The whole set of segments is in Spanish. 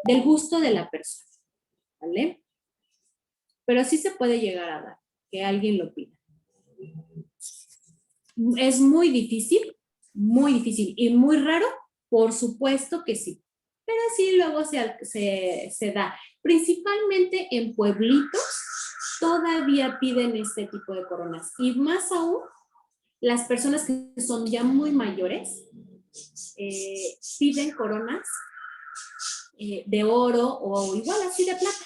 del gusto de la persona, ¿vale? Pero sí se puede llegar a dar, que alguien lo pida. Es muy difícil y muy raro, por supuesto que sí. Pero sí luego se da. Principalmente en pueblitos todavía piden este tipo de coronas. Y más aún, las personas que son ya muy mayores piden coronas de oro o igual así de plata,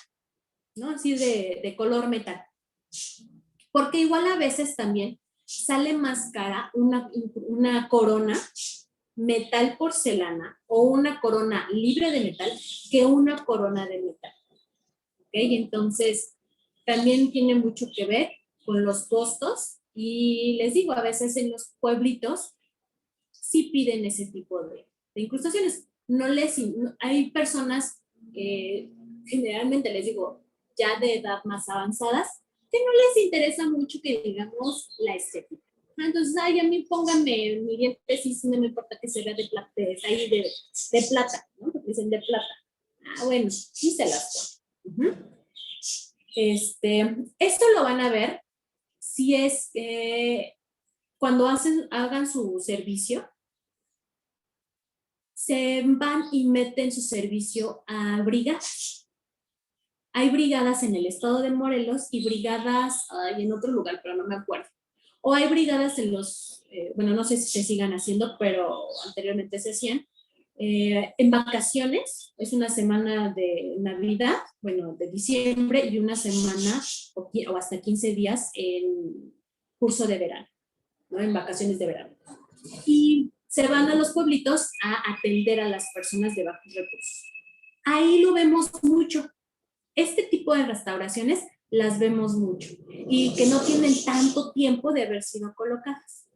¿no? Así de color metal. Porque igual a veces también sale más cara una corona metal porcelana o una corona libre de metal que una corona de metal. ¿Ok? Entonces, también tiene mucho que ver con los costos y les digo, a veces en los pueblitos sí piden ese tipo de incrustaciones. Hay personas, generalmente les digo, ya de edad más avanzadas, que no les interesa mucho que digamos la estética. Entonces, ay, a mí pónganme mi diente, sí, no me importa que se vea de plata, de plata, ¿no? Porque dicen de plata. Ah, bueno, sí se las ponen. Esto lo van a ver si es cuando hagan su servicio, se van y meten su servicio a brigadas. Hay brigadas en el estado de Morelos y brigadas en otro lugar, pero no me acuerdo. O hay brigadas en los, bueno, no sé si se sigan haciendo, pero anteriormente se hacían. En vacaciones, es una semana de Navidad, bueno, de diciembre, y una semana o hasta 15 días en curso de verano, ¿no? En vacaciones de verano. Y se van a los pueblitos a atender a las personas de bajos recursos. Ahí lo vemos mucho. Este tipo de restauraciones las vemos mucho y que no tienen tanto tiempo de haber sido colocadas.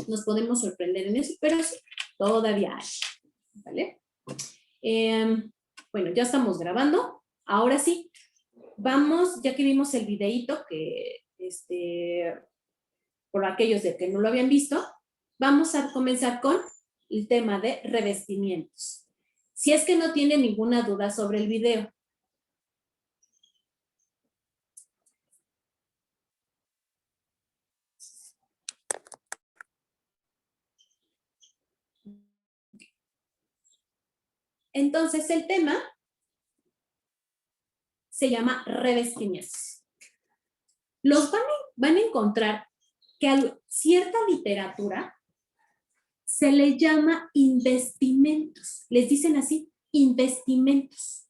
Nos podemos sorprender en eso, pero sí, todavía hay. ¿Vale? Bueno, ya estamos grabando. Ahora sí, vamos, ya que vimos el videíto que, por aquellos de que no lo habían visto, vamos a comenzar con el tema de revestimientos. Si es que no tienen ninguna duda sobre el video. Entonces, el tema se llama revestimientos. Los van a encontrar que a cierta literatura se le llama investimentos. Les dicen así, investimentos.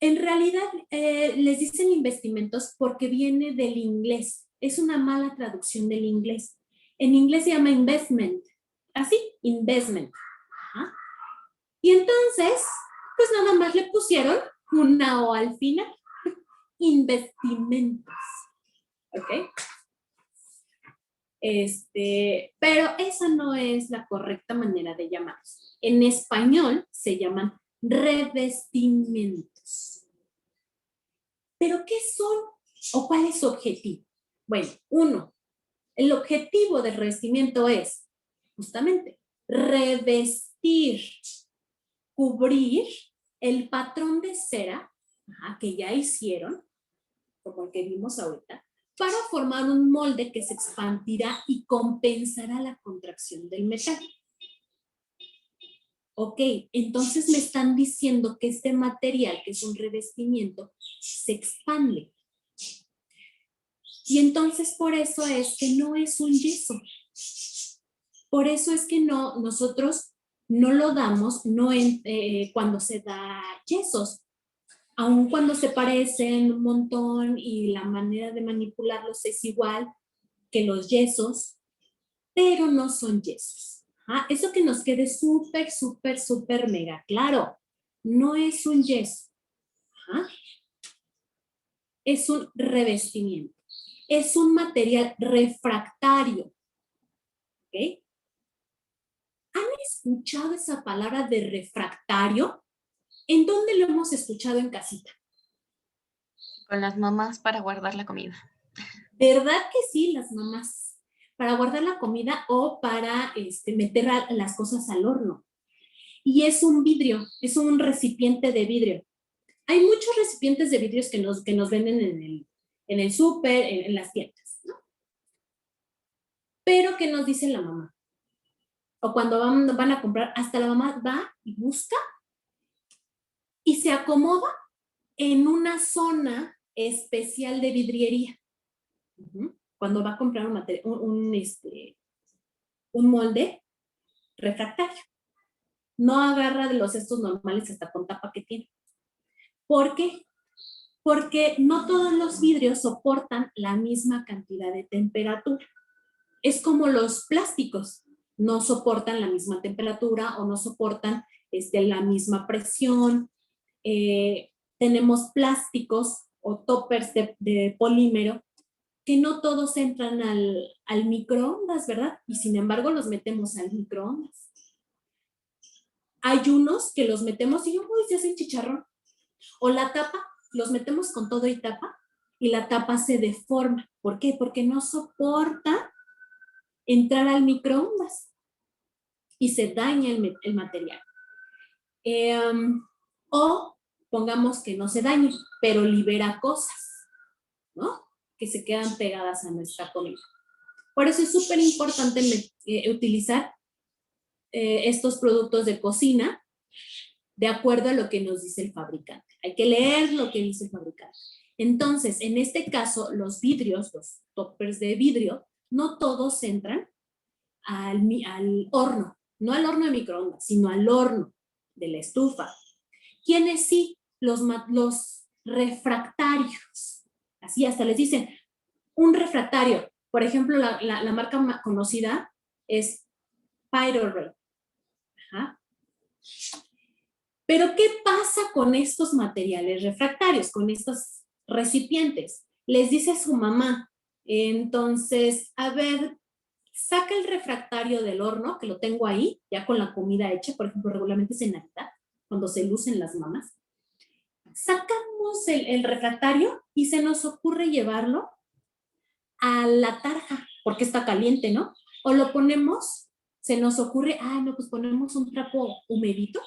En realidad, les dicen investimentos porque viene del inglés. Es una mala traducción del inglés. En inglés se llama investment. Así, investment. Ajá. Y entonces, pues nada más le pusieron una O al final. Investimentos. ¿Ok? Pero esa no es la correcta manera de llamarlos. En español se llaman revestimientos. ¿Pero qué son o cuál es su objetivo? Bueno, uno, el objetivo del revestimiento es justamente revestir, cubrir el patrón de cera que ya hicieron, como el que vimos ahorita, para formar un molde que se expandirá y compensará la contracción del metal. Ok, entonces me están diciendo que este material, que es un revestimiento, se expande. Y entonces por eso es que no es un yeso. Por eso es que nosotros no lo damos cuando se da yesos. Aun cuando se parecen un montón y la manera de manipularlos es igual que los yesos, pero no son yesos. Eso que nos quede súper, súper, súper mega claro. No es un yeso. Es un revestimiento. Es un material refractario. ¿Ok? ¿Han escuchado esa palabra de refractario? ¿En dónde lo hemos escuchado en casita? Con las mamás para guardar la comida. ¿Verdad que sí, las mamás? Para guardar la comida o para meter las cosas al horno. y es un vidrio, es un recipiente de vidrio. Hay muchos recipientes de vidrios que nos venden en el súper, en las tiendas, ¿no? Pero, ¿qué nos dice la mamá? O cuando van a comprar, hasta la mamá va y busca y se acomoda en una zona especial de vidriería. Cuando va a comprar un molde refractario. No agarra de los estos normales hasta con tapa que tiene. ¿Por qué? Porque no todos los vidrios soportan la misma cantidad de temperatura. Es como los plásticos, no soportan la misma temperatura o no soportan la misma presión. Tenemos plásticos o toppers de polímero que no todos entran al microondas, ¿verdad? Y sin embargo los metemos al microondas. Hay unos que los metemos y uy, se hacen chicharrón. O la tapa, los metemos con todo y tapa y la tapa se deforma. ¿Por qué? Porque no soporta entrar al microondas y se daña el material. O pongamos que no se dañe, pero libera cosas, ¿no? Que se quedan pegadas a nuestra comida. Por eso es súper importante utilizar estos productos de cocina de acuerdo a lo que nos dice el fabricante. Hay que leer lo que dice el fabricante. Entonces, en este caso, los vidrios, los toppers de vidrio, no todos entran al horno, no al horno de microondas, sino al horno de la estufa. ¿Quiénes sí? Los refractarios. Así hasta les dicen, un refractario. Por ejemplo, la marca más conocida es Pyroray. Ajá. Pero, ¿qué pasa con estos materiales refractarios, con estos recipientes? Les dice su mamá, entonces, a ver, saca el refractario del horno, que lo tengo ahí, ya con la comida hecha, por ejemplo, regularmente es en Navidad, cuando se lucen las mamás. Sacamos el refractario y se nos ocurre llevarlo a la tarja, porque está caliente, ¿no? O lo ponemos, se nos ocurre, no, pues ponemos un trapo humedito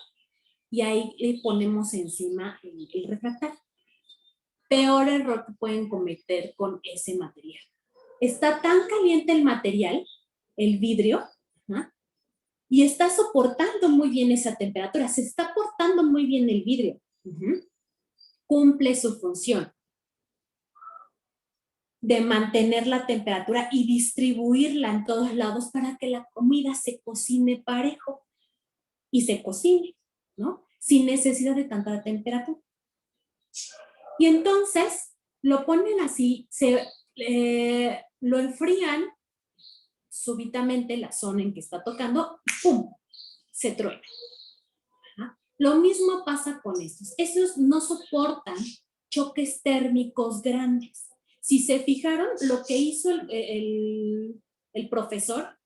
y ahí le ponemos encima el refractario. Peor error que pueden cometer con ese material. Está tan caliente el material, el vidrio, y está soportando muy bien esa temperatura, se está portando muy bien el vidrio. Cumple su función de mantener la temperatura y distribuirla en todos lados para que la comida se cocine parejo y se cocine, ¿no? Sin necesidad de tanta temperatura. Y entonces lo ponen así, lo enfrían súbitamente la zona en que está tocando, ¡pum!, se truena. ¿Ah? Lo mismo pasa con estos. Estos no soportan choques térmicos grandes. Si se fijaron, lo que hizo el profesor,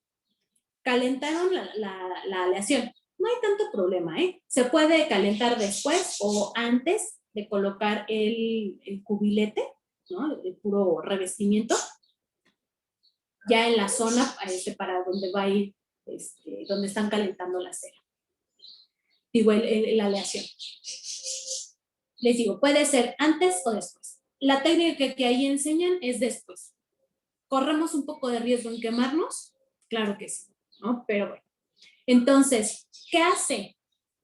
calentaron la aleación. No hay tanto problema, ¿eh? Se puede calentar después o antes de colocar el cubilete, ¿no? El puro revestimiento, ya en la zona para donde va a ir, donde están calentando la cera. Digo, la aleación. Les digo, puede ser antes o después. La técnica que ahí enseñan es después. ¿Corremos un poco de riesgo en quemarnos? Claro que sí, ¿no? Pero bueno. Entonces, ¿qué hace?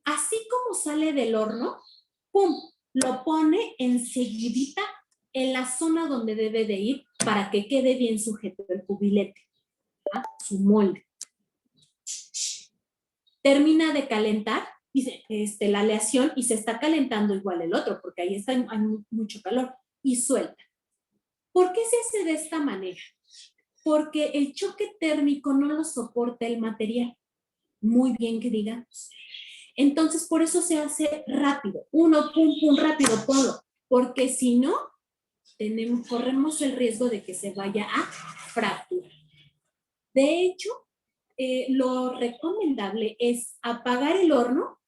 Así como sale del horno, ¡pum!, lo pone enseguidita en la zona donde debe de ir para que quede bien sujeto el cubilete, ¿ah? Su molde. Termina de calentar la aleación y se está calentando igual el otro, porque ahí hay mucho calor, y suelta. ¿Por qué se hace de esta manera? Porque el choque térmico no lo soporta el material. Muy bien que digamos. Entonces, por eso se hace rápido. Uno, pum, pum, rápido, ponlo. Porque si no, corremos el riesgo de que se vaya a fracturar. De hecho, lo recomendable es apagar el horno,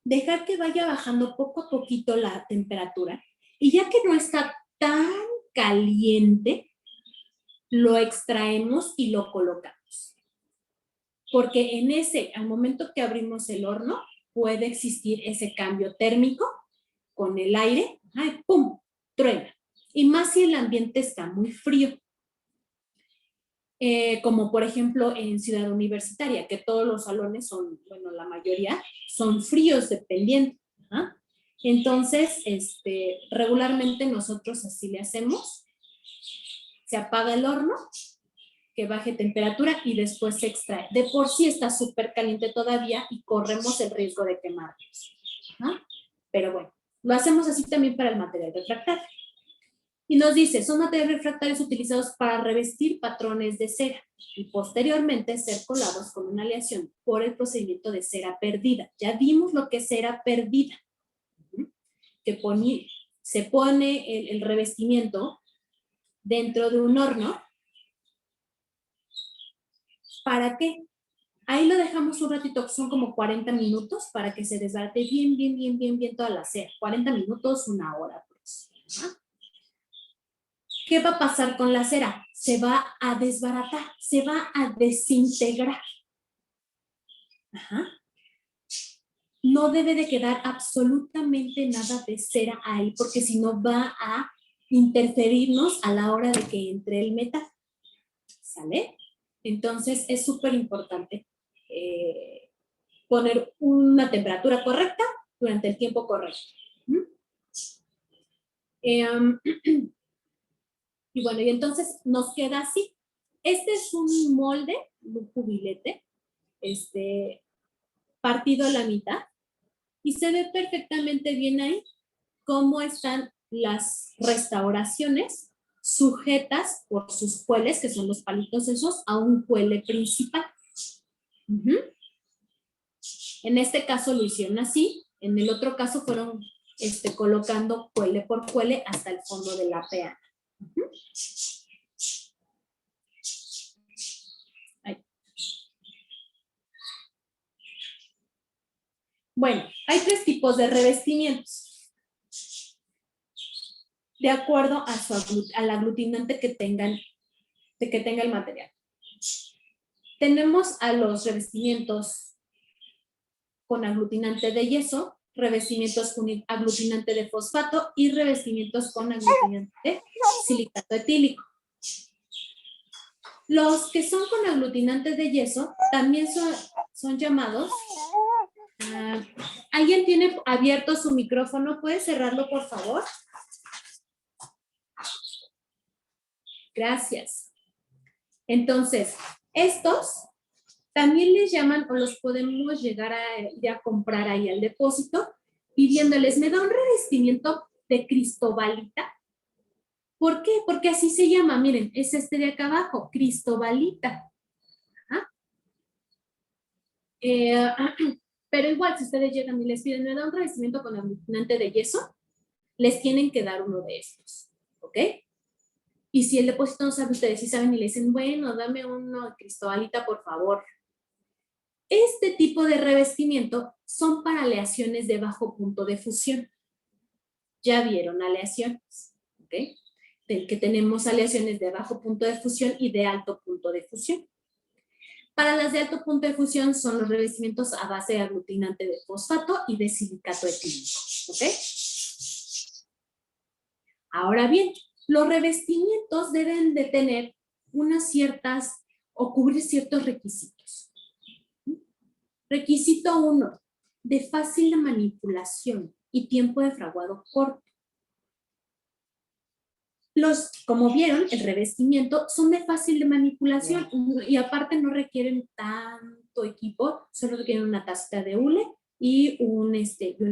dejar que vaya bajando poco a poquito la temperatura y ya que no está tan caliente, lo extraemos y lo colocamos. porque al momento que abrimos el horno, puede existir ese cambio térmico con el aire, ¡ay, pum!, truena. Y más si el ambiente está muy frío. Como por ejemplo en Ciudad Universitaria, que todos los salones son, bueno, la mayoría son fríos dependiendo. ¿Ah? Entonces, regularmente nosotros así le hacemos. Se apaga el horno, que baje temperatura y después se extrae. De por sí está súper caliente todavía y corremos el riesgo de quemarnos. ¿Ah? Pero bueno, lo hacemos así también para el material refractario. Y nos dice, son materiales refractarios utilizados para revestir patrones de cera y posteriormente ser colados con una aleación por el procedimiento de cera perdida. Ya vimos lo que es cera perdida. Que se pone el revestimiento dentro de un horno. ¿Para qué? Ahí lo dejamos un ratito, son como 40 minutos para que se desbarate bien toda la cera. 40 minutos, una hora. Pues. ¿Ah? ¿Qué va a pasar con la cera? Se va a desbaratar, se va a desintegrar. Ajá. No debe de quedar absolutamente nada de cera ahí, porque si no va a interferirnos a la hora de que entre el metal. ¿Sale? Entonces es súper importante poner una temperatura correcta durante el tiempo correcto. Y bueno, y entonces nos queda así. Este es un molde, un cubilete, partido a la mitad, y se ve perfectamente bien ahí cómo están las restauraciones sujetas por sus cueles, que son los palitos esos, a un cuele principal. En este caso lo hicieron así, en el otro caso fueron colocando cuele por cuele hasta el fondo de la peana. Bueno, hay 3 tipos de revestimientos, de acuerdo al aglutinante que tenga el material. Tenemos a los revestimientos con aglutinante de yeso, revestimientos con aglutinante de fosfato y revestimientos con aglutinante de silicato etílico. Los que son con aglutinante de yeso también son llamados. ¿Alguien tiene abierto su micrófono? ¿Puede cerrarlo, por favor? Gracias. Entonces, estos también les llaman o los podemos llegar a comprar ahí al depósito pidiéndoles, ¿me da un revestimiento de cristobalita? ¿Por qué? Porque así se llama, miren, es este de acá abajo, cristobalita. Pero igual, si ustedes llegan y les piden, ¿me da un revestimiento con aglutinante de yeso? Les tienen que dar uno de estos, ¿ok? Y si el depósito no sabe ustedes, si saben y le dicen, bueno, dame uno de cristobalita, por favor. Este tipo de revestimiento son para aleaciones de bajo punto de fusión. Ya vieron aleaciones, ¿ok? Que tenemos aleaciones de bajo punto de fusión y de alto punto de fusión. Para las de alto punto de fusión son los revestimientos a base de aglutinante de fosfato y de silicato etílico, ¿ok? Ahora bien, los revestimientos deben de tener unas ciertas o cubrir ciertos requisitos. Requisito 1, de fácil manipulación y tiempo de fraguado corto. Como vieron, el revestimiento son de fácil manipulación y aparte no requieren tanto equipo, solo requieren una tacita de hule y una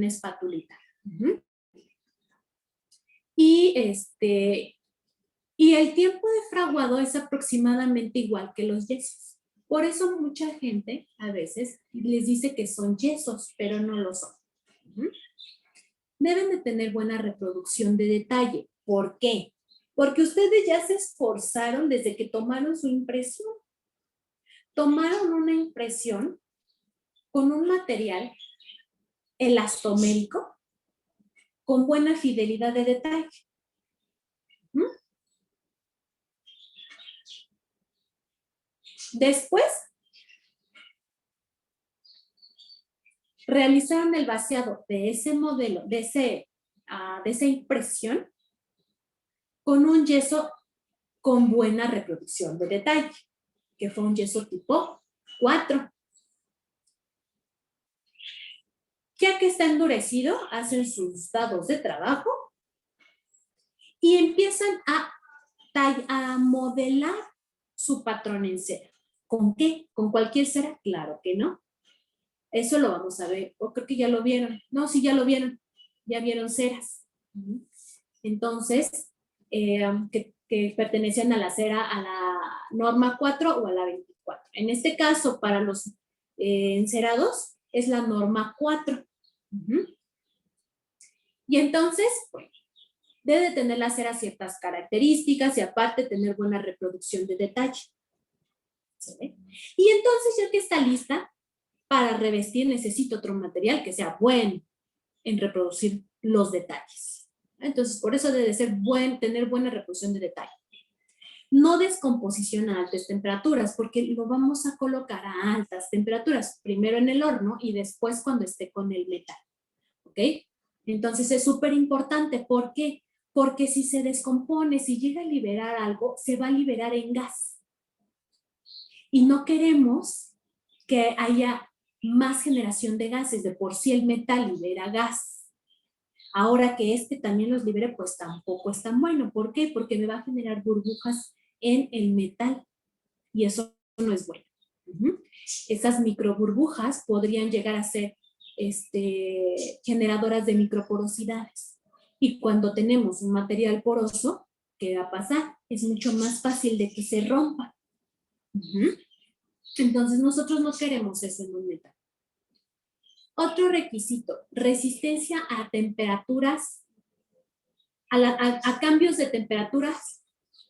espatulita. Y el tiempo de fraguado es aproximadamente igual que los yesos. Por eso mucha gente a veces les dice que son yesos, pero no lo son. Deben de tener buena reproducción de detalle. ¿Por qué? Porque ustedes ya se esforzaron desde que tomaron su impresión. Tomaron una impresión con un material elastomérico con buena fidelidad de detalle. Después, realizaron el vaciado de ese modelo, de esa impresión, con un yeso con buena reproducción de detalle, que fue un yeso tipo 4. Ya que está endurecido, hacen sus dados de trabajo y empiezan a modelar su patrón en cera. ¿Con qué? ¿Con cualquier cera? Claro que no. Eso lo vamos a ver. O creo que ya lo vieron. No, sí, ya lo vieron. Ya vieron ceras. Entonces, que pertenecen a la cera, a la norma 4 o a la 24. En este caso, para los encerados, es la norma 4. Y entonces, bueno, debe tener la cera ciertas características y aparte tener buena reproducción de detalle. ¿Sí? Y entonces, ya que está lista, para revestir necesito otro material que sea bueno en reproducir los detalles. Entonces, por eso debe ser tener buena reproducción de detalle. No descomposición a altas temperaturas, porque lo vamos a colocar a altas temperaturas, primero en el horno y después cuando esté con el metal. ¿Ok? Entonces es súper importante. ¿Por qué? Porque si se descompone, si llega a liberar algo, se va a liberar en gas. Y no queremos que haya más generación de gases. De por sí el metal libera gas. Ahora que también los libere, pues tampoco es tan bueno. ¿Por qué? Porque me va a generar burbujas en el metal. Y eso no es bueno. Esas microburbujas podrían llegar a ser generadoras de microporosidades. Y cuando tenemos un material poroso, ¿qué va a pasar? Es mucho más fácil de que se rompa. Entonces nosotros no queremos eso en un metal. Otro requisito, resistencia a temperaturas, a cambios de temperaturas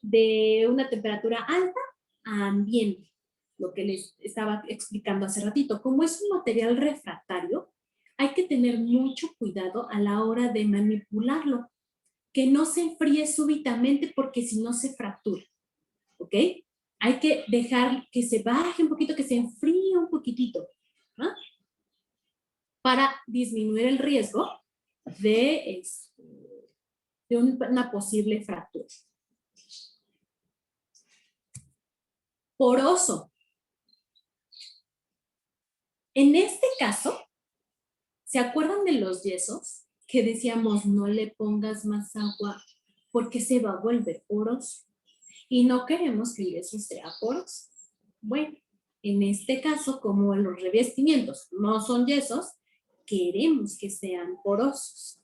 de una temperatura alta a ambiente. Lo que les estaba explicando hace ratito. Como es un material refractario, hay que tener mucho cuidado a la hora de manipularlo. Que no se enfríe súbitamente porque si no se fractura. ¿Ok? Hay que dejar que se baje un poquito, que se enfríe un poquitito. ¿No? Para disminuir el riesgo de una posible fractura. Poroso. En este caso, ¿se acuerdan de los yesos? Que decíamos, no le pongas más agua porque se va a volver poroso. Y no queremos que el yeso sea poroso. Bueno, en este caso, como los revestimientos no son yesos, queremos que sean porosos.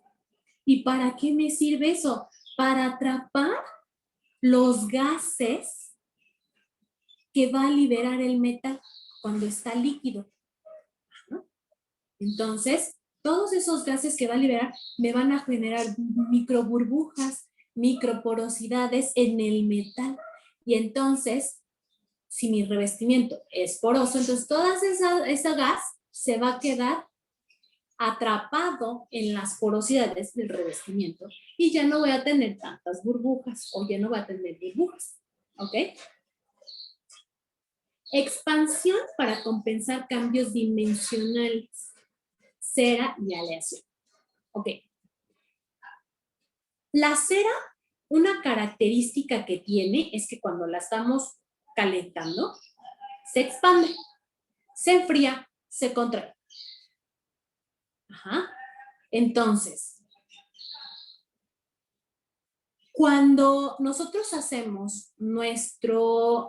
¿Y para qué me sirve eso? Para atrapar los gases que va a liberar el metal cuando está líquido. ¿No? Entonces, todos esos gases que va a liberar me van a generar microburbujas, microporosidades en el metal. Y entonces, si mi revestimiento es poroso, entonces toda esa gas se va a quedar atrapado en las porosidades del revestimiento y ya no voy a tener tantas burbujas o ya no voy a tener burbujas. ¿Ok? Expansión para compensar cambios dimensionales. Cera y aleación. Ok. La cera, una característica que tiene es que cuando la estamos calentando, se expande, se enfría, se contrae. Ajá. Entonces, cuando nosotros hacemos nuestro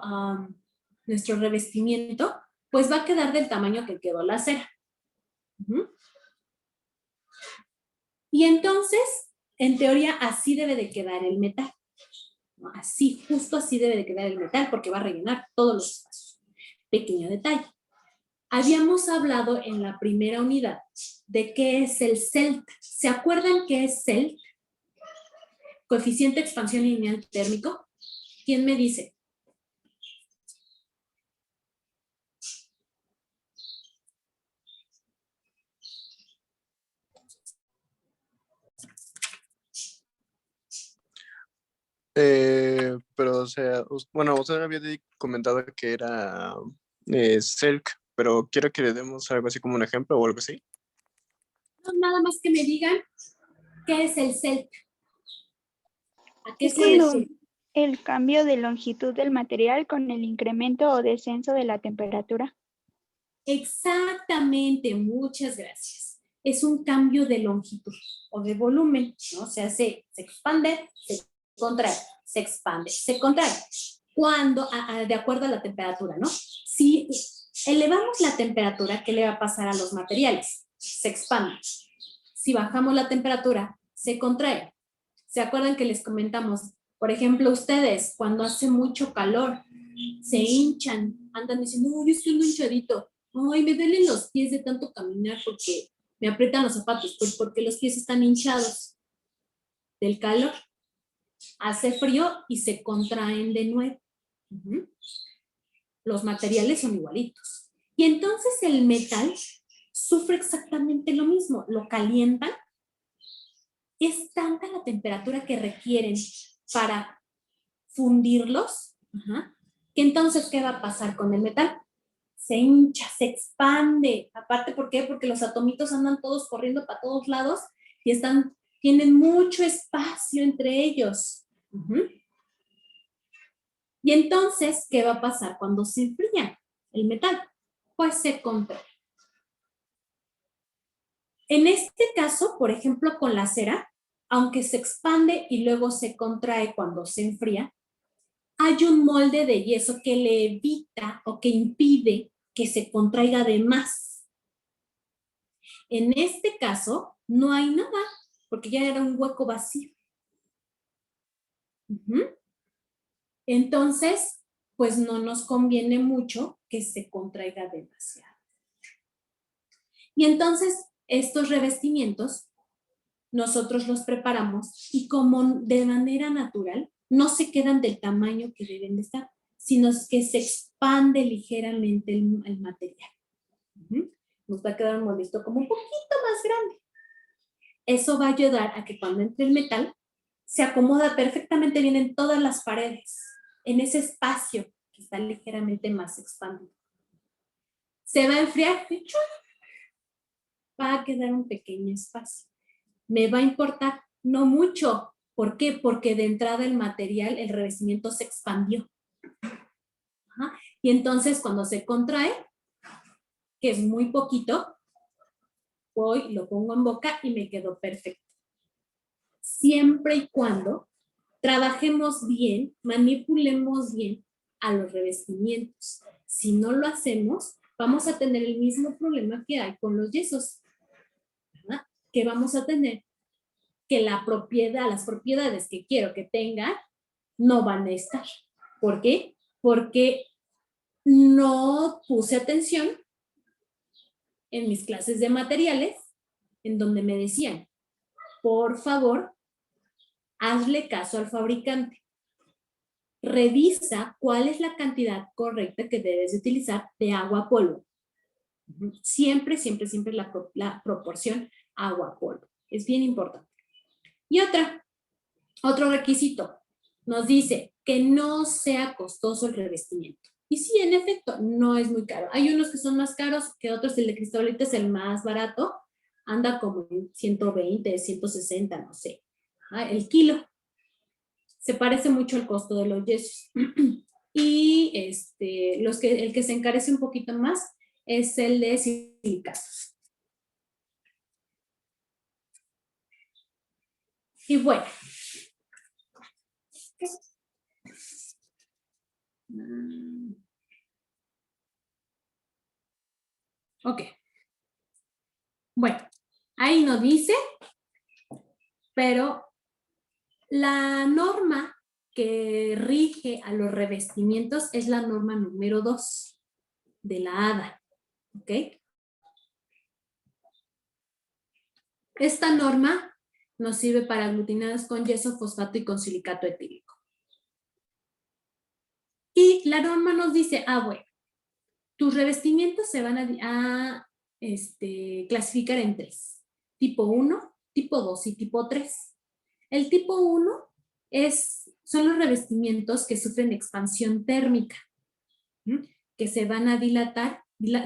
revestimiento, pues va a quedar del tamaño que quedó la cera. Y entonces, en teoría, así debe de quedar el metal. ¿No? Así, justo así debe de quedar el metal porque va a rellenar todos los espacios. Pequeño detalle. Habíamos hablado en la primera unidad de qué es el CELT. ¿Se acuerdan qué es CELT? Coeficiente de expansión lineal térmico. ¿Quién me dice? Pero, o sea, bueno, usted había comentado que era Selk, pero quiero que le demos algo así como un ejemplo o algo así. nada más que me digan qué es el CELP. ¿A qué Es se cuando refiere? el cambio de longitud del material con el incremento o descenso de la temperatura. Exactamente, muchas gracias. Es un cambio de longitud o de volumen, ¿no? O sea, se expande, se contrae, se expande, se contrae. Cuando, de acuerdo a la temperatura, ¿no? Si elevamos la temperatura, ¿qué le va a pasar a los materiales? Se expanden. Si bajamos la temperatura, se contrae. ¿Se acuerdan que les comentamos? Por ejemplo, ustedes, cuando hace mucho calor, se hinchan, andan diciendo, yo estoy muy hinchadito, ay, me duelen los pies de tanto caminar porque me aprietan los zapatos, pues porque los pies están hinchados del calor. Hace frío y se contraen de nuevo. Los materiales son igualitos. Y entonces el metal sufre exactamente lo mismo, lo calientan. Es tanta la temperatura que requieren para fundirlos, que entonces, ¿qué va a pasar con el metal? Se hincha, se expande. Aparte, ¿por qué? Porque los atomitos andan todos corriendo para todos lados y tienen mucho espacio entre ellos. Y entonces, ¿qué va a pasar cuando se enfría el metal? Pues se contrae. En este caso, por ejemplo, con la cera, aunque se expande y luego se contrae cuando se enfría, hay un molde de yeso que le evita o que impide que se contraiga de más. En este caso, no hay nada, porque ya era un hueco vacío. Entonces, pues no nos conviene mucho que se contraiga demasiado. Y entonces, estos revestimientos, nosotros los preparamos y como de manera natural, no se quedan del tamaño que deben de estar, sino que se expande ligeramente el material. Nos va a quedar un moldito como un poquito más grande. Eso va a ayudar a que cuando entre el metal, se acomoda perfectamente bien en todas las paredes, en ese espacio que está ligeramente más expandido. Se va a enfriar, va a quedar un pequeño espacio. Me va a importar, no mucho. ¿Por qué? Porque de entrada el material, el revestimiento se expandió. Y entonces cuando se contrae, que es muy poquito, voy, lo pongo en boca y me quedó perfecto. Siempre y cuando trabajemos bien, manipulemos bien a los revestimientos. Si no lo hacemos, vamos a tener el mismo problema que hay con los yesos. Que vamos a tener que las propiedades que quiero que tenga, no van a estar. ¿Por qué? Porque no puse atención en mis clases de materiales, en donde me decían, por favor, hazle caso al fabricante. Revisa cuál es la cantidad correcta que debes utilizar de agua a polvo. Siempre, siempre, siempre la proporción agua-polvo. Es bien importante. Y otro requisito, nos dice que no sea costoso el revestimiento. Y sí, en efecto, no es muy caro. Hay unos que son más caros que otros. El de Cristóbalito es el más barato. Anda como en 120, 160, no sé. El kilo. Se parece mucho al costo de los yesos. Y el que se encarece un poquito más es el de silicatos. Y bueno. Ok. Bueno, ahí no dice, pero la norma que rige a los revestimientos es la norma número 2 de la ADA. ¿Ok? Esta norma nos sirve para aglutinados con yeso, fosfato y con silicato etílico. Y la norma nos dice, bueno, tus revestimientos se van a clasificar en 3. Tipo 1, tipo 2 y tipo 3. El tipo 1 son los revestimientos que sufren expansión térmica, que se van a dilatar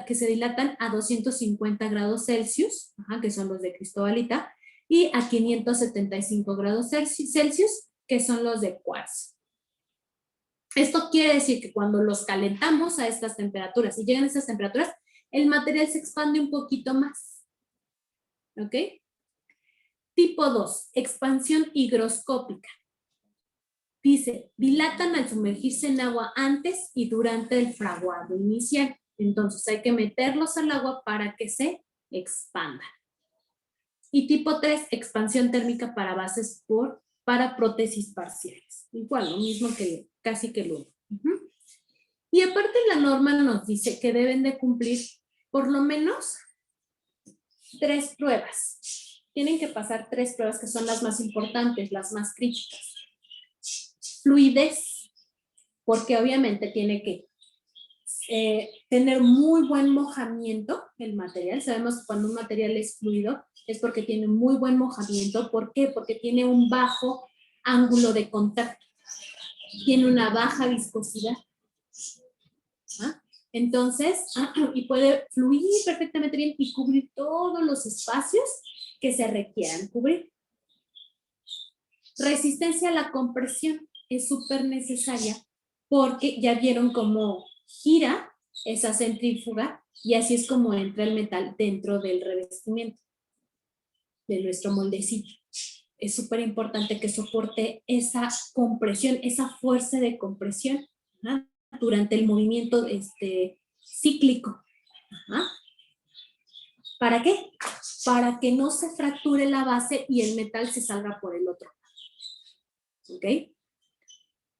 que se dilatan a 250 grados Celsius, que son los de cristobalita, y a 575 grados Celsius, que son los de cuarzo. Esto quiere decir que cuando los calentamos a estas temperaturas y llegan a estas temperaturas, el material se expande un poquito más. ¿Ok? Tipo 2, expansión higroscópica. Dice, dilatan al sumergirse en agua antes y durante el fraguado inicial. Entonces hay que meterlos al agua para que se expandan. Y tipo 3, expansión térmica para bases para prótesis parciales. Igual, lo mismo que casi que lo mismo. Y aparte la norma nos dice que deben de cumplir por lo menos 3 pruebas. Tienen que pasar 3 pruebas que son las más importantes, las más críticas. Fluidez, porque obviamente tiene que tener muy buen mojamiento el material. Sabemos que cuando un material es fluido es porque tiene muy buen mojamiento. ¿Por qué? Porque tiene un bajo ángulo de contacto. Tiene una baja viscosidad. Entonces, y puede fluir perfectamente bien y cubrir todos los espacios que se requieran cubrir. Resistencia a la compresión es súper necesaria porque ya vieron cómo gira esa centrífuga y así es como entra el metal dentro del revestimiento de nuestro moldecillo. Es súper importante que soporte esa compresión, esa fuerza de compresión durante el movimiento cíclico. ¿Para qué? Para que no se fracture la base y el metal se salga por el otro lado. ¿Ok?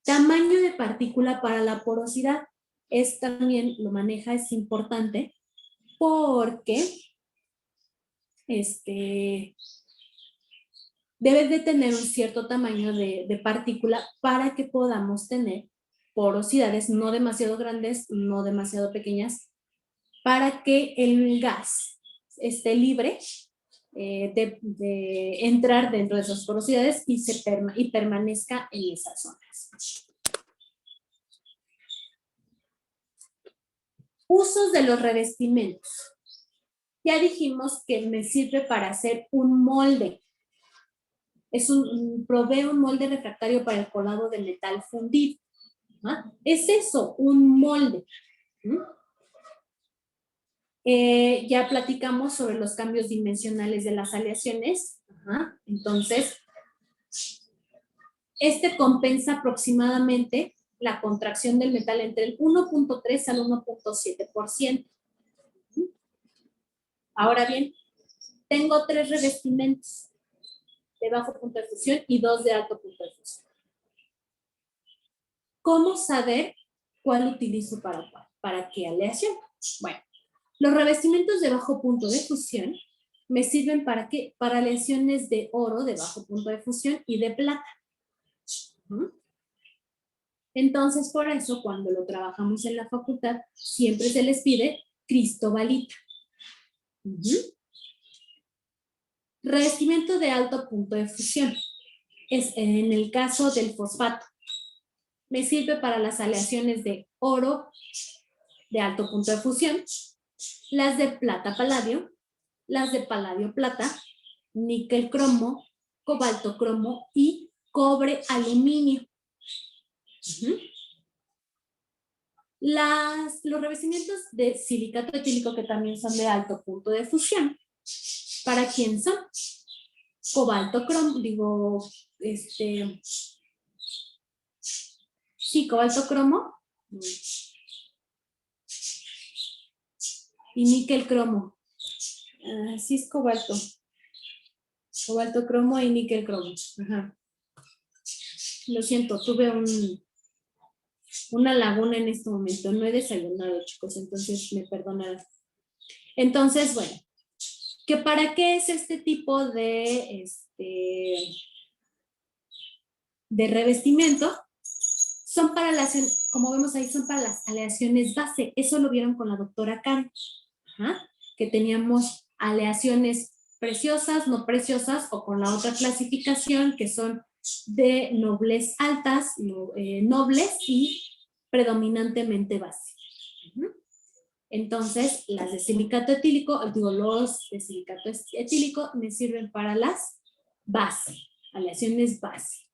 Tamaño de partícula para la porosidad. Es también, lo maneja, es importante porque debe de tener un cierto tamaño de partícula para que podamos tener porosidades no demasiado grandes, no demasiado pequeñas, para que el gas esté libre de entrar dentro de esas porosidades y permanezca en esas zonas. Usos de los revestimientos. Ya dijimos que me sirve para hacer un molde. Provee un molde refractario para el colado de metal fundido. Es eso, un molde. Ya platicamos sobre los cambios dimensionales de las aleaciones. Entonces, compensa aproximadamente la contracción del metal entre el 1.3 al 1.7%. Ahora bien, tengo 3 revestimientos de bajo punto de fusión y 2 de alto punto de fusión. ¿Cómo saber cuál utilizo para qué aleación? Bueno, los revestimientos de bajo punto de fusión me sirven ¿para qué? Para aleaciones de oro de bajo punto de fusión y de plata. Entonces, por eso, cuando lo trabajamos en la facultad, siempre se les pide cristobalita. Revestimiento de alto punto de fusión. Es en el caso del fosfato. Me sirve para las aleaciones de oro de alto punto de fusión, las de plata-paladio, las de paladio-plata, níquel-cromo, cobalto-cromo y cobre-aluminio. Los revestimientos de silicato etílico, que también son de alto punto de fusión, ¿para quién son? Cobalto-cromo, sí, cobalto-cromo y níquel-cromo. Sí es cobalto. Cobalto-cromo y níquel-cromo. Lo siento, tuve una laguna en este momento. No he desayunado, chicos, entonces me perdonarán. Entonces, bueno, ¿que para qué es este tipo de revestimiento? Son para como vemos ahí, son para las aleaciones base. Eso lo vieron con la doctora Karen. Que teníamos aleaciones preciosas, no preciosas, o con la otra clasificación que son de nobles altas, nobles y predominantemente base. Entonces, las de silicato etílico, los de silicato etílico me sirven para las bases, aleaciones base.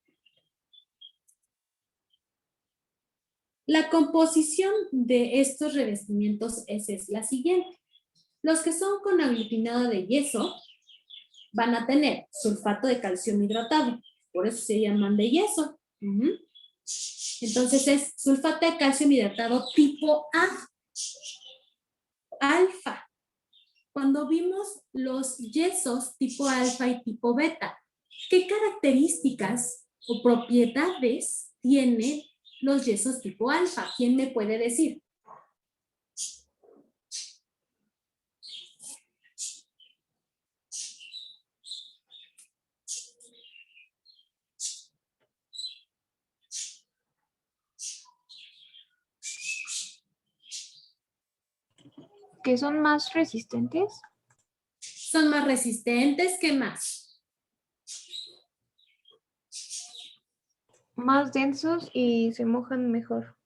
La composición de estos revestimientos es la siguiente. Los que son con aglutinado de yeso van a tener sulfato de calcio hidratado, por eso se llaman de yeso. Entonces es sulfato de calcio hidratado tipo A, alfa. Cuando vimos los yesos tipo alfa y tipo beta, ¿qué características o propiedades tienen los yesos tipo alfa? ¿Quién me puede decir? ¿Que son más resistentes? Son más resistentes, ¿qué más? Más densos y se mojan mejor.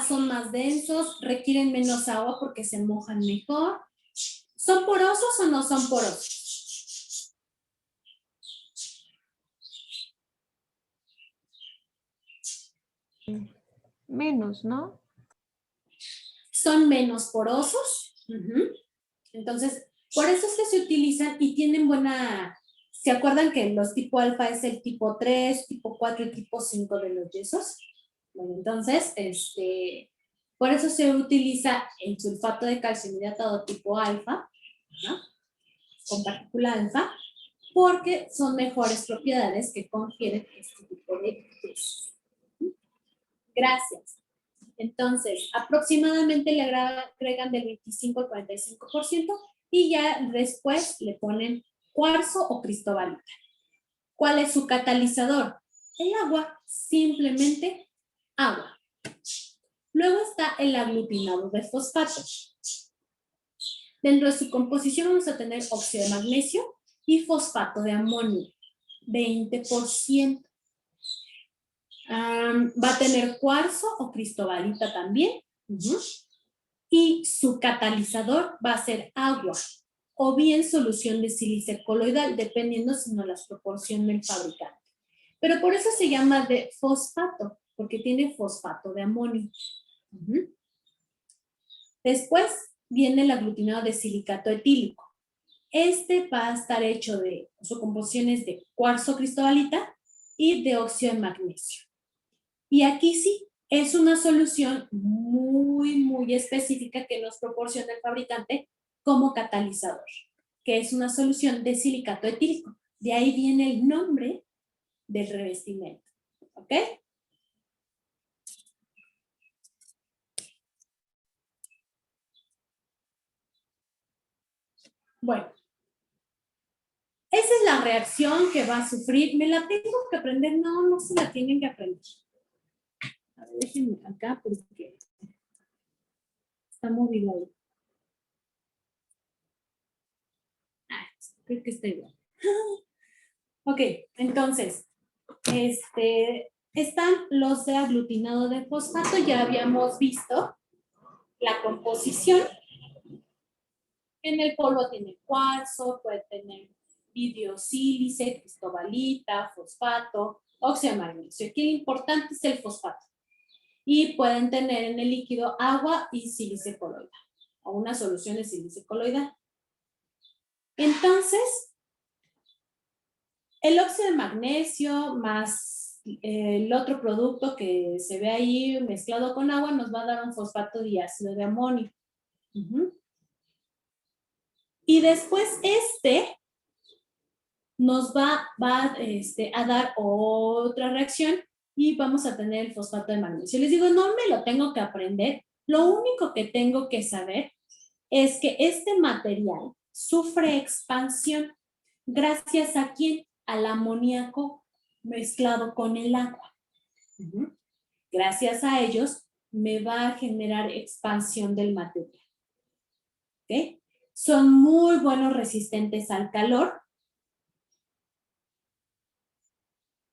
Son más densos, requieren menos agua porque se mojan mejor. ¿Son porosos o no son porosos? Menos, ¿no? Son menos porosos. Entonces, por eso es que se utilizan y tienen buena... ¿Se acuerdan que los tipo alfa es el tipo 3, tipo 4 y tipo 5 de los yesos? Bueno, entonces, por eso se utiliza el sulfato de calcio hidratado tipo alfa, ¿no? Con partícula alfa, porque son mejores propiedades que confieren este tipo de yesos. Gracias. Entonces, aproximadamente le agregan del 25 al 45% y ya después le ponen cuarzo o cristobalita. ¿Cuál es su catalizador? El agua, simplemente agua. Luego está el aglutinado de fosfato. Dentro de su composición vamos a tener óxido de magnesio y fosfato de amonio, 20%. Va a tener cuarzo o cristobalita también. Y su catalizador va a ser agua o bien solución de sílice coloidal, dependiendo si nos las proporciona el fabricante. Pero por eso se llama de fosfato, porque tiene fosfato de amonio. Después viene el aglutinado de silicato etílico. Este va a estar hecho de, su composición es de cuarzo cristobalita y de óxido de magnesio. Y aquí sí, es una solución muy específica que nos proporciona el fabricante como catalizador, que es una solución de silicato etílico. De ahí viene el nombre del revestimiento. ¿Ok? Bueno. Esa es la reacción que va a sufrir. ¿Me la tengo que aprender? No, no se la tienen que aprender. A ver, déjenme acá porque está movido ahí. Creo que está igual. Ok, entonces, están los de aglutinado de fosfato. Ya habíamos visto la composición. En el polvo tiene cuarzo, puede tener vidrio sílice, cristobalita, fosfato, óxido de magnesio. Aquí lo importante es el fosfato. Y pueden tener en el líquido agua y sílice coloidal, o una solución de sílice coloidal. Entonces, el óxido de magnesio más el otro producto que se ve ahí mezclado con agua nos va a dar un fosfato diácido de amonio. Y después nos va a dar otra reacción y vamos a tener el fosfato de magnesio. Les digo, no me lo tengo que aprender. Lo único que tengo que saber es que este material sufre expansión gracias a quién? Al amoníaco mezclado con el agua. Gracias a ellos me va a generar expansión del material. ¿Ok? Son muy buenos resistentes al calor.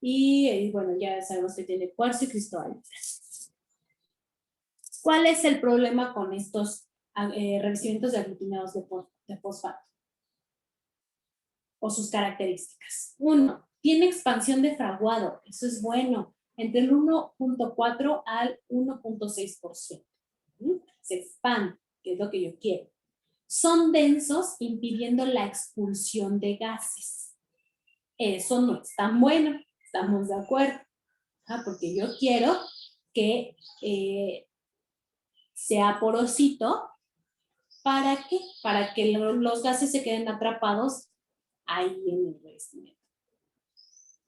Y bueno, ya sabemos que tiene cuarzo y cristal. ¿Cuál es el problema con estos revestimientos de aglutinados de fosfato? O sus características. 1. Tiene expansión de fraguado. Eso es bueno. Entre el 1.4 al 1.6%. Se expande, que es lo que yo quiero. Son densos, impidiendo la expulsión de gases. Eso no es tan bueno. Estamos de acuerdo. Porque yo quiero que sea porosito. ¿Para qué? Para que los gases se queden atrapados ahí en el revestimiento.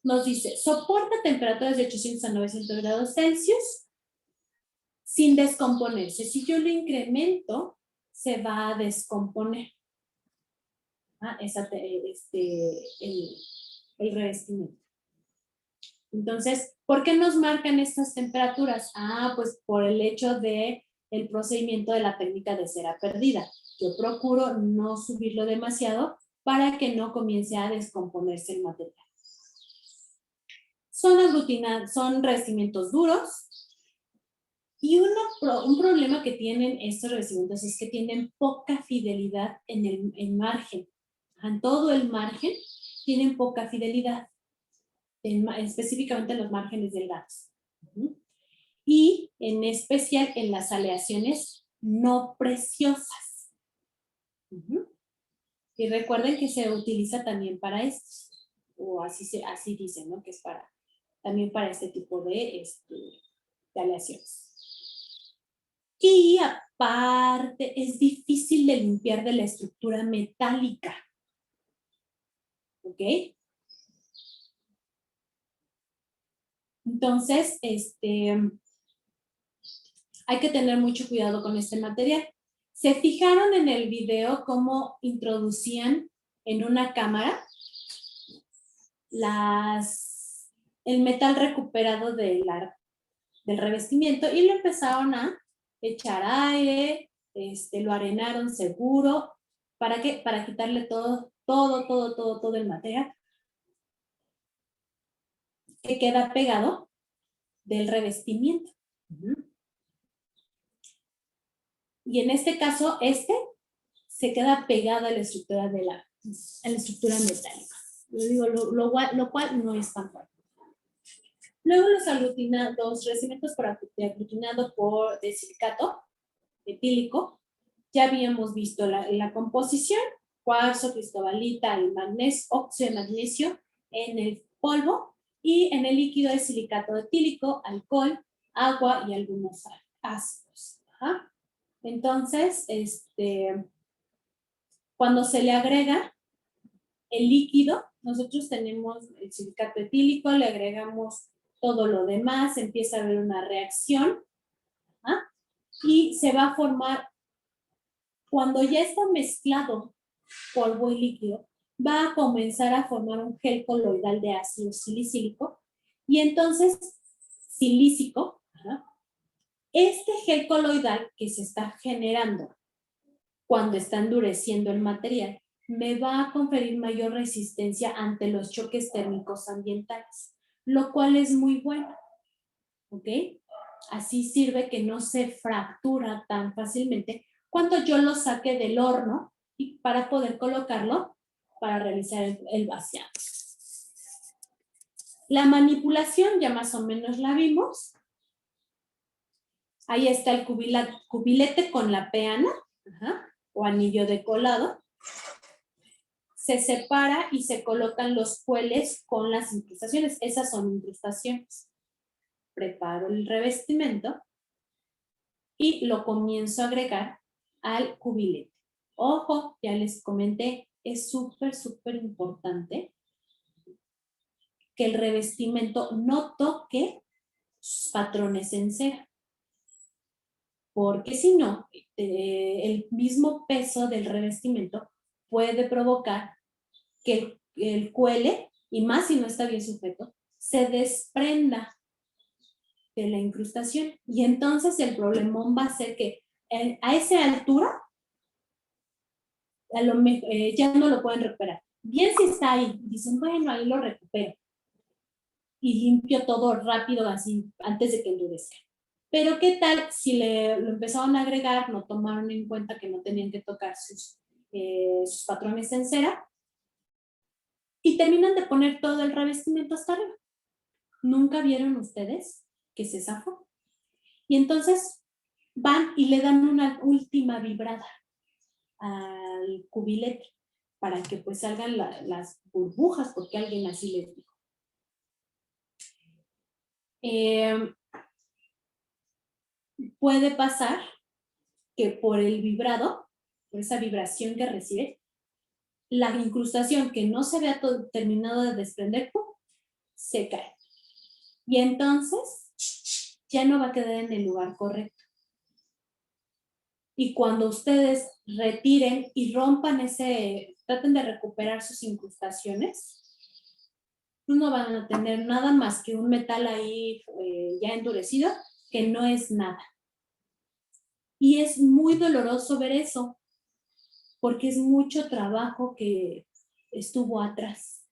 Nos dice, soporta temperaturas de 800 a 900 grados Celsius sin descomponerse. Si yo lo incremento, se va a descomponer el revestimiento. Entonces, ¿por qué nos marcan estas temperaturas? Pues por el hecho de el procedimiento de la técnica de cera perdida. Yo procuro no subirlo demasiado para que no comience a descomponerse el material. Son revestimientos duros y un problema que tienen estos revestimientos es que tienen poca fidelidad en el margen. En todo el margen tienen poca fidelidad, específicamente en los márgenes delgados. Y en especial en las aleaciones no preciosas. Y recuerden que se utiliza también para estos, o así dicen, ¿no? Que es también para este tipo de aleaciones. Y aparte es difícil de limpiar de la estructura metálica. ¿Ok? Entonces, hay que tener mucho cuidado con este material. ¿Se fijaron en el video cómo introducían en una cámara el metal recuperado del revestimiento y lo empezaron a echar aire, lo arenaron seguro? ¿Para qué? Para quitarle todo el material que queda pegado del revestimiento. Y en este caso, se queda pegado a la estructura metálica. Lo cual no es tan fuerte. Luego los revestimientos de aglutinado de silicato etílico, ya habíamos visto la composición: cuarzo, cristobalita, óxido de magnesio en el polvo, y en el líquido de silicato etílico, alcohol, agua y algunos ácidos. Entonces, cuando se le agrega el líquido, nosotros tenemos el silicato etílico, le agregamos todo lo demás, empieza a haber una reacción, y se va a formar, cuando ya está mezclado polvo y líquido, va a comenzar a formar un gel coloidal de ácido salicílico, y entonces, silícico, este gel coloidal que se está generando cuando está endureciendo el material, me va a conferir mayor resistencia ante los choques térmicos ambientales, lo cual es muy bueno. ¿Ok? Así sirve que no se fractura tan fácilmente cuando yo lo saque del horno y para poder colocarlo para realizar el vaciado. La manipulación ya más o menos la vimos. Ahí está el cubilete con la peana, o anillo de colado. Se separa y se colocan los cueles con las incrustaciones. Esas son incrustaciones. Preparo el revestimiento y lo comienzo a agregar al cubilete. Ojo, ya les comenté, es súper importante que el revestimiento no toque sus patrones en cera, porque si no, el mismo peso del revestimiento puede provocar que el cuele, y más si no está bien sujeto, se desprenda de la incrustación, y entonces el problemón va a ser que a esa altura ya no lo pueden recuperar. Bien si está ahí, dicen, bueno, ahí lo recupero y limpio todo rápido así antes de que endurezca. Pero ¿qué tal si lo empezaron a agregar, no tomaron en cuenta que no tenían que tocar sus patrones en cera y terminan de poner todo el revestimiento hasta arriba? ¿Nunca vieron ustedes que se zafó? Y entonces van y le dan una última vibrada al cubilete para que pues salgan las burbujas, porque alguien así les dijo. Puede pasar que por el vibrado, por esa vibración que recibe, la incrustación que no se había terminado de desprender, ¡pum!, se cae. Y entonces ya no va a quedar en el lugar correcto. Y cuando ustedes retiren y rompan traten de recuperar sus incrustaciones, pues no van a tener nada más que un metal ahí ya endurecido, que no es nada. Y es muy doloroso ver eso, porque es mucho trabajo que estuvo atrás.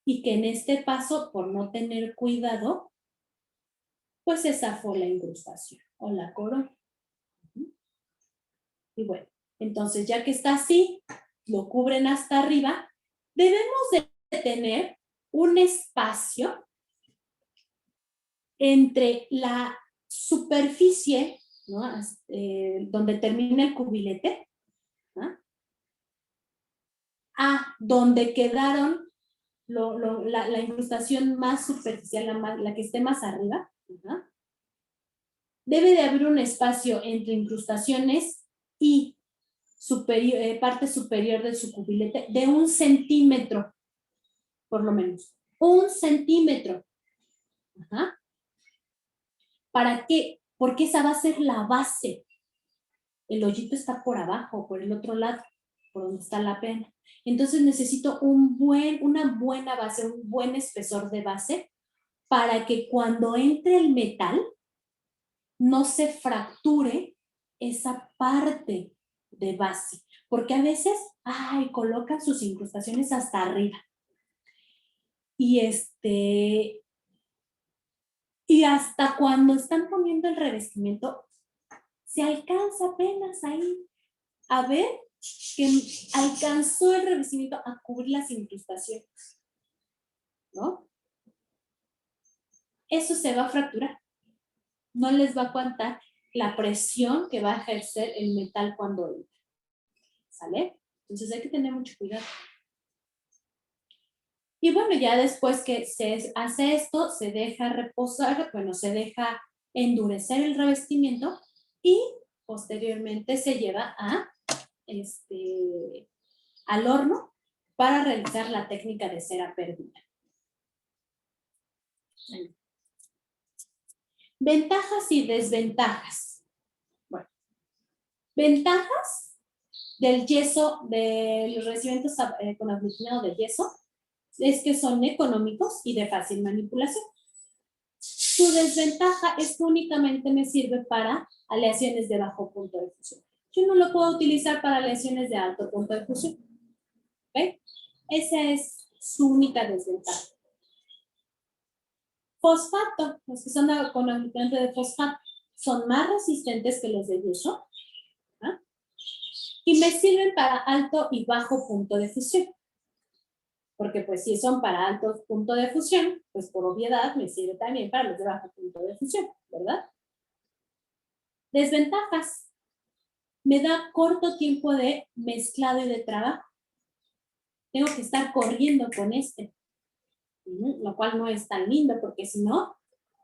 Y que en este paso, por no tener cuidado, pues se zafó la incrustación o la corona. Y bueno, entonces ya que está así, lo cubren hasta arriba, debemos de tener un espacio entre la superficie, ¿no?, donde termina el cubilete, ¿no?, a donde quedaron la incrustación más superficial, la que esté más arriba, ¿no? Debe de haber un espacio entre incrustaciones y parte superior de su cubilete de 1 centímetro, por lo menos. 1 centímetro. Ajá. ¿Para qué? Porque esa va a ser la base. El hoyito está por abajo, por el otro lado, por donde está la pena. Entonces necesito una buena base, un buen espesor de base para que cuando entre el metal no se fracture esa parte de base. Porque a veces, colocan sus incrustaciones hasta arriba. Y hasta cuando están poniendo el revestimiento, se alcanza apenas ahí a ver que alcanzó el revestimiento a cubrir las incrustaciones, ¿no? Eso se va a fracturar. No les va a aguantar la presión que va a ejercer el metal cuando entra. ¿Sale? Entonces hay que tener mucho cuidado. Y bueno, ya después que se hace esto, se deja reposar, se deja endurecer el revestimiento y posteriormente se lleva al horno para realizar la técnica de cera perdida. Ventajas y desventajas. Bueno, ventajas del yeso, de los revestimientos con aglutinado de yeso, es que son económicos y de fácil manipulación. Su desventaja es que únicamente me sirve para aleaciones de bajo punto de fusión. Yo no lo puedo utilizar para aleaciones de alto punto de fusión. ¿Ok? Esa es su única desventaja. Fosfato, los que son con aglutinante de fosfato, son más resistentes que los de yeso, ¿ah?, y me sirven para alto y bajo punto de fusión. Porque pues si son para alto punto de fusión, pues por obviedad me sirve también para los de bajo punto de fusión, ¿verdad? Desventajas. Me da corto tiempo de mezclado y de trabajo. Tengo que estar corriendo con lo cual no es tan lindo porque si no,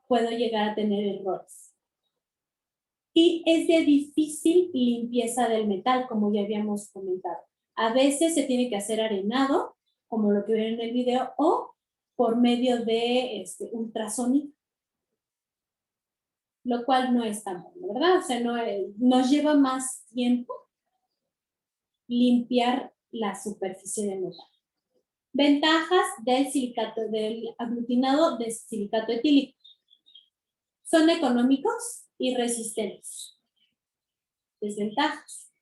puedo llegar a tener errores. Y es de difícil limpieza del metal, como ya habíamos comentado. A veces se tiene que hacer arenado, como lo que ven en el video, o por medio de ultrasonido. Lo cual no es tan bueno, ¿verdad? O sea, nos lleva más tiempo limpiar la superficie de metal. Ventajas del aglutinado de silicato etílico. Son económicos y resistentes. Desventajas.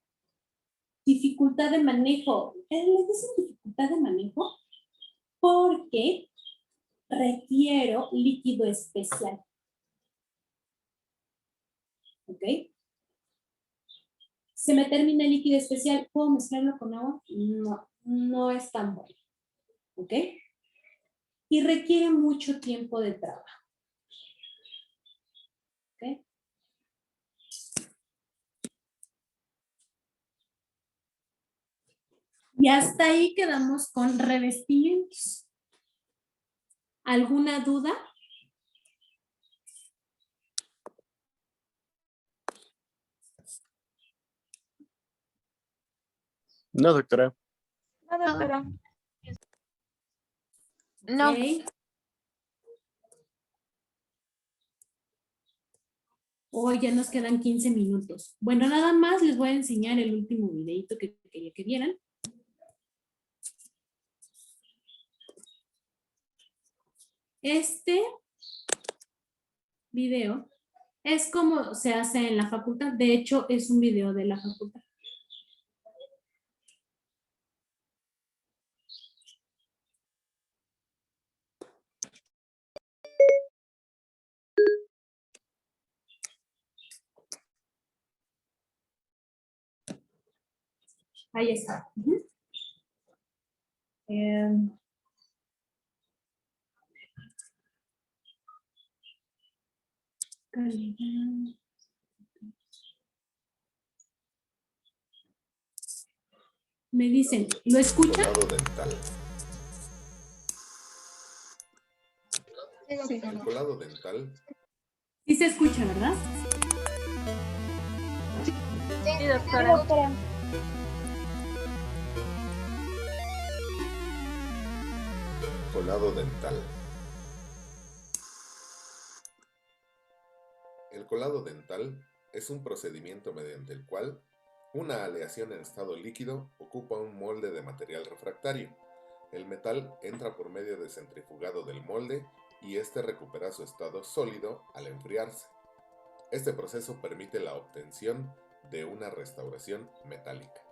Dificultad de manejo. ¿Les dicen dificultad de manejo? Porque requiero líquido especial. ¿ok? Se me termina el líquido especial, ¿puedo mezclarlo con agua? No, no es tan bueno, ¿ok? Y requiere mucho tiempo de trabajo, ¿ok? Y hasta ahí quedamos con revestimientos. ¿Alguna duda? No, doctora. No, doctora. No, Ok. Hoy ya nos quedan 15 minutos. Bueno, nada más les voy a enseñar el último videito que quería que vieran. Este video es como se hace en la facultad. De hecho, es un video de la facultad. Ahí está. Ujú. Calidad. Me dicen, ¿lo escuchan? Colado dental. El colado dental Sí se escucha, ¿verdad? sí, doctora. Doctora. Colado dental. El colado dental es un procedimiento mediante el cual una aleación en estado líquido ocupa un molde de material refractario. El metal entra por medio de centrifugado del molde y éste recupera su estado sólido al enfriarse. Este proceso permite la obtención de una restauración metálica.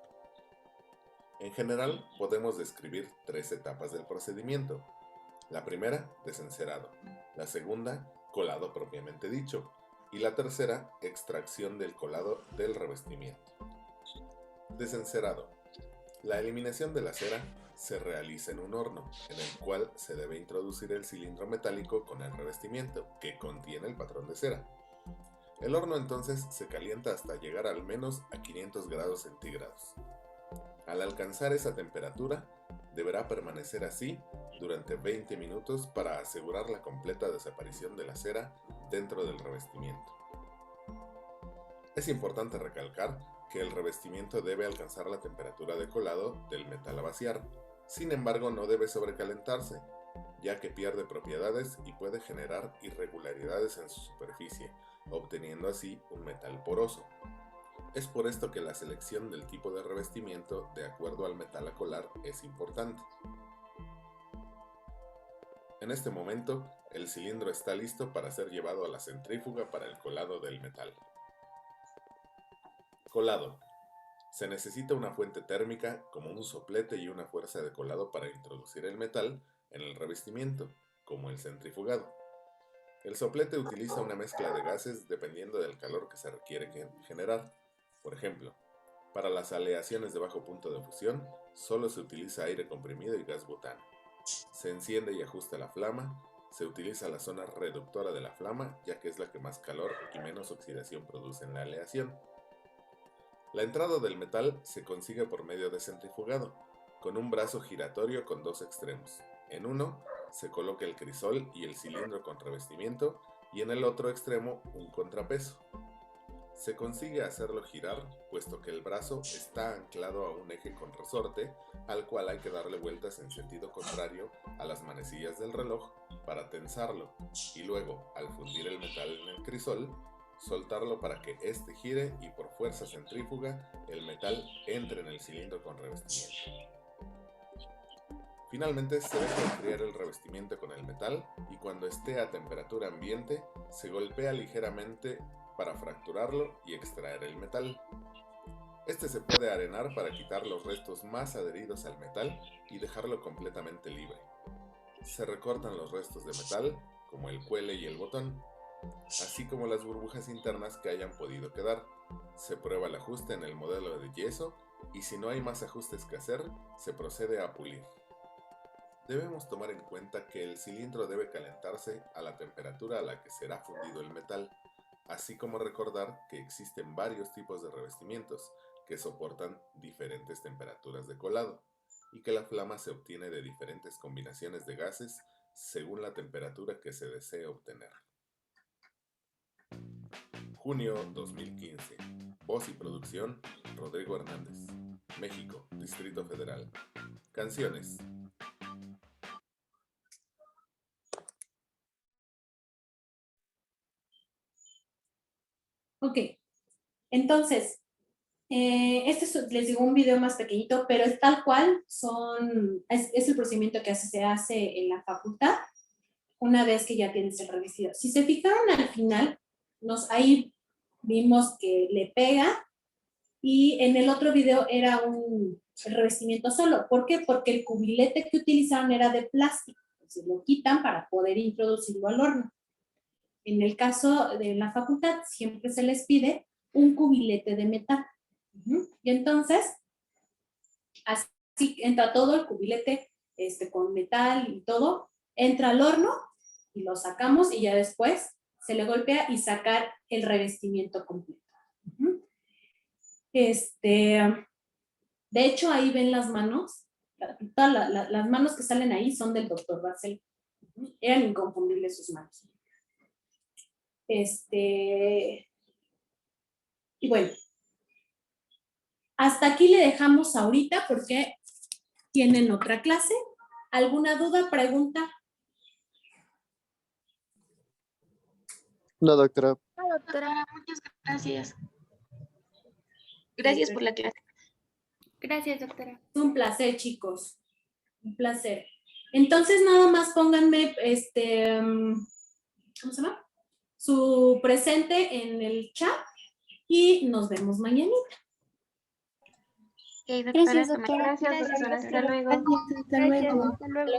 En general, podemos describir 3 etapas del procedimiento. La primera, desencerado. La segunda, colado propiamente dicho. Y la tercera, extracción del colado del revestimiento. Desencerado. La eliminación de la cera se realiza en un horno, en el cual se debe introducir el cilindro metálico con el revestimiento, que contiene el patrón de cera. El horno entonces se calienta hasta llegar al menos a 500 grados centígrados. Al alcanzar esa temperatura, deberá permanecer así durante 20 minutos para asegurar la completa desaparición de la cera dentro del revestimiento. Es importante recalcar que el revestimiento debe alcanzar la temperatura de colado del metal a vaciar. Sin embargo, no debe sobrecalentarse, ya que pierde propiedades y puede generar irregularidades en su superficie, obteniendo así un metal poroso. Es por esto que la selección del tipo de revestimiento de acuerdo al metal a colar es importante. En este momento, el cilindro está listo para ser llevado a la centrífuga para el colado del metal. Colado. Se necesita una fuente térmica como un soplete y una fuerza de colado para introducir el metal en el revestimiento, como el centrifugado. El soplete utiliza una mezcla de gases dependiendo del calor que se requiere generar. Por ejemplo, para las aleaciones de bajo punto de fusión, solo se utiliza aire comprimido y gas butano. Se enciende y ajusta la flama. Se utiliza la zona reductora de la flama, ya que es la que más calor y menos oxidación produce en la aleación. La entrada del metal se consigue por medio de centrifugado, con un brazo giratorio con 2 extremos. En uno se coloca el crisol y el cilindro con revestimiento, y en el otro extremo un contrapeso. Se consigue hacerlo girar, puesto que el brazo está anclado a un eje con resorte, al cual hay que darle vueltas en sentido contrario a las manecillas del reloj para tensarlo, y luego, al fundir el metal en el crisol, soltarlo para que éste gire y por fuerza centrífuga el metal entre en el cilindro con revestimiento. Finalmente se deja enfriar el revestimiento con el metal y cuando esté a temperatura ambiente se golpea ligeramente para fracturarlo y extraer el metal. Este se puede arenar para quitar los restos más adheridos al metal y dejarlo completamente libre. Se recortan los restos de metal, como el cuele y el botón. así como las burbujas internas que hayan podido quedar. Se prueba el ajuste en el modelo de yeso y si no hay más ajustes que hacer, se procede a pulir. Debemos tomar en cuenta que el cilindro debe calentarse a la temperatura a la que será fundido el metal, así como recordar que existen varios tipos de revestimientos que soportan diferentes temperaturas de colado y que la flama se obtiene de diferentes combinaciones de gases según la temperatura que se desee obtener. Junio 2015. Voz y producción, Rodrigo Hernández. México, Distrito Federal. Canciones. Ok, entonces, les digo un video más pequeñito, pero es tal cual, es el procedimiento que se hace en la facultad una vez que ya tienes el revestido. Si se fijaron al final, ahí vimos que le pega y en el otro video era el revestimiento solo. ¿Por qué? Porque el cubilete que utilizaron era de plástico, entonces lo quitan para poder introducirlo al horno. En el caso de la facultad, siempre se les pide un cubilete de metal. Y entonces, así entra todo el cubilete con metal y todo, entra al horno y lo sacamos y ya después se le golpea y sacar el revestimiento completo. De hecho, ahí ven las manos, todas las manos que salen ahí son del doctor Barcel. Eran inconfundibles sus manos. Y bueno, hasta aquí le dejamos ahorita porque tienen otra clase. ¿Alguna duda, pregunta? No, doctora. Doctora, muchas gracias. Gracias por la clase. Gracias, doctora. Un placer, chicos. Un placer. Entonces, nada más pónganme, ¿cómo se llama? Su presente en el chat y nos vemos mañana. Okay, doctora, Gracias, hasta doctora. mañana. Gracias, doctora. Hasta luego. Gracias, hasta luego.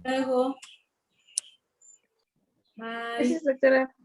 Luego. Bye. Gracias, doctora.